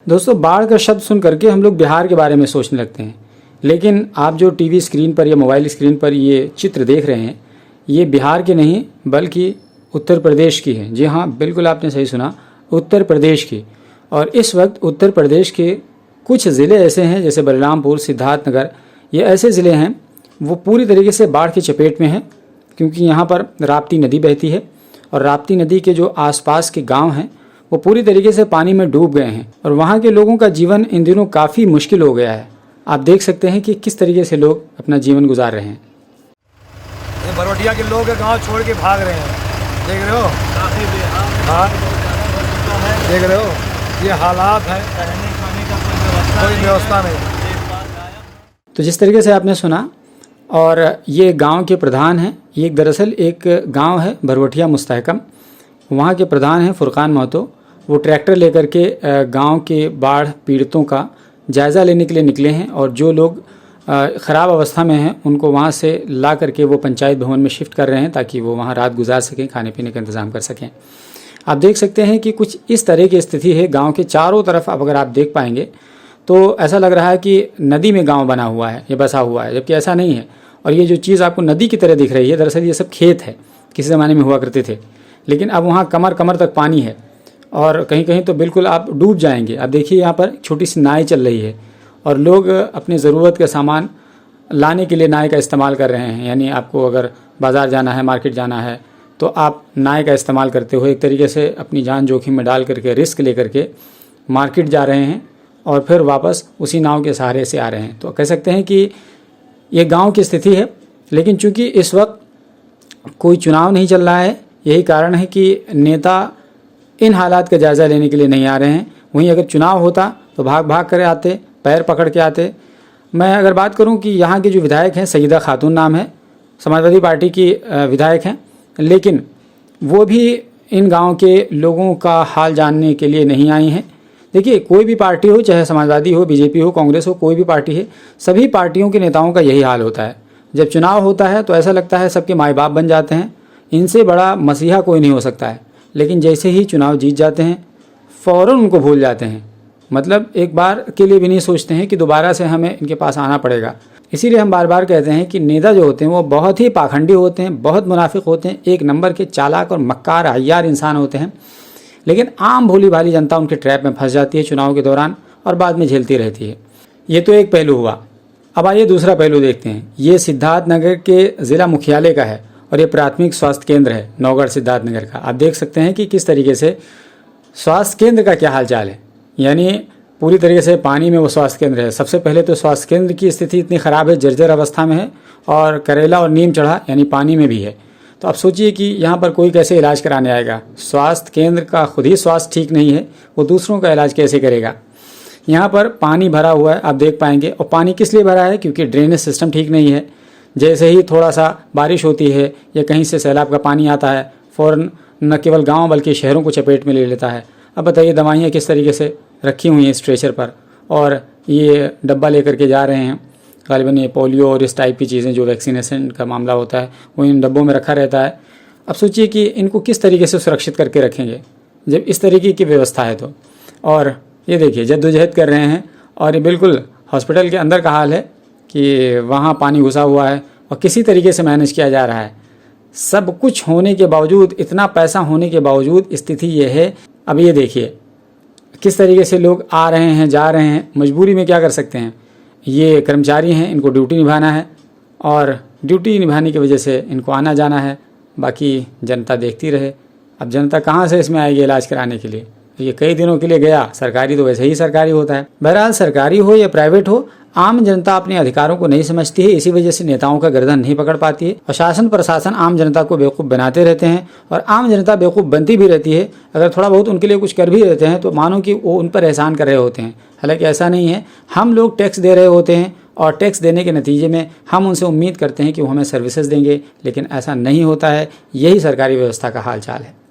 दोस्तों, बाढ़ का शब्द सुन करके हम लोग बिहार के बारे में सोचने लगते हैं, लेकिन आप जो टीवी स्क्रीन पर या मोबाइल स्क्रीन पर ये चित्र देख रहे हैं, ये बिहार के नहीं बल्कि उत्तर प्रदेश की है। जी हाँ, बिल्कुल आपने सही सुना, उत्तर प्रदेश की। और इस वक्त उत्तर प्रदेश के कुछ ज़िले ऐसे हैं जैसे बलरामपुर, सिद्धार्थनगर, ये ऐसे ज़िले हैं वो पूरी तरीके से बाढ़ की चपेट में हैं, क्योंकि यहाँ पर राप्ती नदी बहती है और राप्ती नदी के जो आसपास के गांव हैं वो पूरी तरीके से पानी में डूब गए हैं और वहाँ के लोगों का जीवन इन दिनों काफ़ी मुश्किल हो गया है। आप देख सकते हैं कि किस तरीके से लोग अपना जीवन गुजार रहे हैं। ये बरोटिया के लोग गांव छोड़ के भाग रहे हैं, देख रहे हो? हाँ, देख रहे हो, ये हालात है, कोई व्यवस्था नहीं। तो जिस तरीके से आपने सुना, और ये गांव के प्रधान हैं, ये दरअसल एक गांव है भरवटिया मुस्तहकम, वहाँ के प्रधान हैं फुरकान महतो। वो ट्रैक्टर लेकर के गांव के बाढ़ पीड़ितों का जायज़ा लेने के लिए निकले हैं और जो लोग ख़राब अवस्था में हैं उनको वहाँ से ला करके वो पंचायत भवन में शिफ्ट कर रहे हैं ताकि वो वहाँ रात गुजार सकें, खाने पीने का इंतज़ाम कर सकें। आप देख सकते हैं कि कुछ इस तरह की स्थिति है गांव के चारों तरफ। अब अगर आप देख पाएंगे तो ऐसा लग रहा है कि नदी में गांव बना हुआ है, ये बसा हुआ है, जबकि ऐसा नहीं है। और ये जो चीज़ आपको नदी की तरह दिख रही है, दरअसल ये सब खेत है, किसी ज़माने में हुआ करते थे, लेकिन अब वहाँ कमर कमर तक पानी है और कहीं कहीं तो बिल्कुल आप डूब जाएंगे। अब देखिए यहाँ पर छोटी सी नाव चल रही है और लोग अपने ज़रूरत का सामान लाने के लिए नाव का इस्तेमाल कर रहे हैं। यानी आपको अगर बाज़ार जाना है, मार्केट जाना है, तो आप नाव का इस्तेमाल करते हो, एक तरीके से अपनी जान जोखिम में डाल करके, रिस्क ले करके मार्केट जा रहे हैं और फिर वापस उसी नाव के सहारे से आ रहे हैं। तो कह सकते हैं कि ये गांव की स्थिति है। लेकिन चूंकि इस वक्त कोई चुनाव नहीं चल रहा है, यही कारण है कि नेता इन हालात का जायज़ा लेने के लिए नहीं आ रहे हैं। वहीं अगर चुनाव होता तो भाग भाग कर आते, पैर पकड़ के आते। मैं अगर बात करूं कि यहाँ के जो विधायक हैं, सईदा खातून नाम है, समाजवादी पार्टी की विधायक हैं, लेकिन वो भी इन गांव के लोगों का हाल जानने के लिए नहीं आई हैं। देखिए, कोई भी पार्टी हो, चाहे समाजवादी हो, बीजेपी हो, कांग्रेस हो, कोई भी पार्टी है, सभी पार्टियों के नेताओं का यही हाल होता है। जब चुनाव होता है तो ऐसा लगता है सबके माई बाप बन जाते हैं, इनसे बड़ा मसीहा कोई नहीं हो सकता है। लेकिन जैसे ही चुनाव जीत जाते हैं फ़ौरन उनको भूल जाते हैं, मतलब एक बार के लिए भी नहीं सोचते हैं कि दोबारा से हमें इनके पास आना पड़ेगा। इसीलिए हम बार बार कहते हैं कि नेता जो होते हैं वो बहुत ही पाखंडी होते हैं, बहुत मुनाफिक होते हैं, एक नंबर के चालाक और मक्कार अय्यार इंसान होते हैं। लेकिन आम भोली भाली जनता उनके ट्रैप में फंस जाती है चुनाव के दौरान और बाद में झेलती रहती है। ये तो एक पहलू हुआ। अब आइए दूसरा पहलू देखते हैं। ये सिद्धार्थनगर के ज़िला मुख्यालय का है और ये प्राथमिक स्वास्थ्य केंद्र है नौगढ़ सिद्धार्थनगर का। आप देख सकते हैं कि किस तरीके से स्वास्थ्य केंद्र का क्या हाल चाल है। यानी पूरी तरीके से पानी में वो स्वास्थ्य केंद्र है। सबसे पहले तो स्वास्थ्य केंद्र की स्थिति इतनी ख़राब है, जर्जर अवस्था में है और करेला और नीम चढ़ा यानी पानी में भी है। तो आप सोचिए कि यहाँ पर कोई कैसे इलाज कराने आएगा। स्वास्थ्य केंद्र का खुद ही स्वास्थ्य ठीक नहीं है, वो दूसरों का इलाज कैसे करेगा। यहाँ पर पानी भरा हुआ है, आप देख पाएंगे। और पानी किस लिए भरा है? क्योंकि ड्रेनेज सिस्टम ठीक नहीं है। जैसे ही थोड़ा सा बारिश होती है या कहीं से सैलाब का पानी आता है, फ़ौरन न केवल गाँव बल्कि शहरों को चपेट में ले लेता है। अब बताइए, दवाइयाँ किस तरीके से रखी हुई हैं स्ट्रेचर पर और ये डब्बा लेकर के जा रहे हैं। गालिबन ये पोलियो और इस टाइप की चीज़ें जो वैक्सीनेशन का मामला होता है वो इन डब्बों में रखा रहता है। अब सोचिए कि इनको किस तरीके से सुरक्षित करके रखेंगे जब इस तरीके की व्यवस्था है तो। और ये देखिए, जद्दोजहद कर रहे हैं और ये बिल्कुल हॉस्पिटल के अंदर का हाल है कि वहाँ पानी घुसा हुआ है और किसी तरीके से मैनेज किया जा रहा है। सब कुछ होने के बावजूद, इतना पैसा होने के बावजूद स्थिति ये है। अब ये देखिए किस तरीके से लोग आ रहे हैं, जा रहे हैं, मजबूरी में क्या कर सकते हैं। ये कर्मचारी हैं, इनको ड्यूटी निभाना है और ड्यूटी निभाने की वजह से इनको आना जाना है, बाकी जनता देखती रहे। अब जनता कहाँ से इसमें आएगी इलाज कराने के लिए। ये कई दिनों के लिए गया, सरकारी तो वैसे ही सरकारी होता है। बहरहाल सरकारी हो या प्राइवेट हो, आम जनता अपने अधिकारों को नहीं समझती है, इसी वजह से नेताओं का गर्दन नहीं पकड़ पाती है और शासन प्रशासन आम जनता को बेवकूफ़ बनाते रहते हैं और आम जनता बेवकूफ़ बनती भी रहती है। अगर थोड़ा बहुत उनके लिए कुछ कर भी देते हैं तो मानो कि वो उन पर एहसान कर रहे होते हैं। हालांकि ऐसा नहीं है। हम लोग टैक्स दे रहे होते हैं और टैक्स देने के नतीजे में हम उनसे उम्मीद करते हैं कि वो हमें सर्विसेज देंगे, लेकिन ऐसा नहीं होता है। यही सरकारी व्यवस्था का हाल चाल है।